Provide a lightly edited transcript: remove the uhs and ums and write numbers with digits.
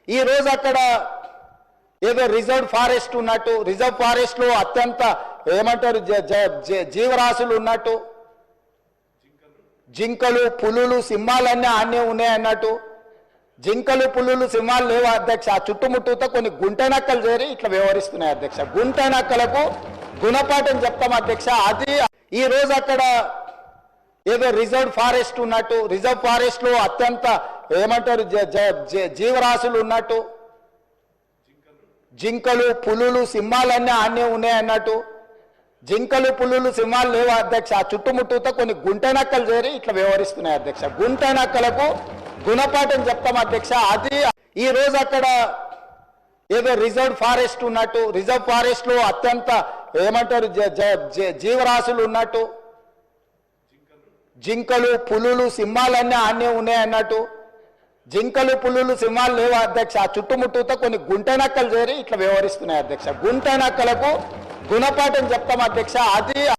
ఈ రోజు అక్కడ ఏదో రిజర్వ్ ఫారెస్ట్ ఉన్నట్టు, రిజర్వ్ ఫారెస్ట్ లో అత్యంత ఏమంటారు జీవరాశులు ఉన్నట్టు, జింకలు పులులు సింహాలన్నీ ఆనే ఉన్నాయి అన్నట్టు. జింకలు పులులు సింహాలు లేవు అధ్యక్ష. ఆ చుట్టుముట్టుతో కొన్ని గుంట నక్కలు చేరి ఇట్లా వ్యవహరిస్తున్నాయి అధ్యక్ష. గుంట నక్కలకు గుణపాఠం చెప్తాం అధ్యక్ష. అది ఈ రోజు అక్కడ ఏదో రిజర్వ్ ఫారెస్ట్ ఉన్నట్టు, రిజర్వ్ ఫారెస్ట్ లో అత్యంత ఏమంటారు జీవరాశులు ఉన్నట్టు, జింకలు పులులు సింహాలన్నీ ఆనే ఉన్నాయి అన్నట్టు. జింకలు పులులు సింహాలు లేవు అధ్యక్ష. ఆ చుట్టుముట్టుతో కొన్ని గుంట నక్కలు చేరి ఇట్లా వ్యవహరిస్తున్నాయి అధ్యక్ష. గుంట నక్కలకు గుణపాఠం చెప్తాం అధ్యక్ష. అది ఈ రోజు అక్కడ ఏదో రిజర్వ్ ఫారెస్ట్ ఉన్నట్టు, రిజర్వ్ ఫారెస్ట్ లో అత్యంత ఏమంటారు జీవరాశులు ఉన్నట్టు, జింకలు పులులు సింహాలన్నీ ఆనే ఉన్నాయి అన్నట్టు. జింకలు పులులు సింహాలు లేవు అధ్యక్ష. ఆ చుట్టుముట్టుతో కొన్ని గుంట నక్కలు చేరి ఇట్లా వ్యవహరిస్తున్నాయి అధ్యక్ష. గుంట నక్కలకు గుణపాఠం చెప్తాం అధ్యక్ష. అది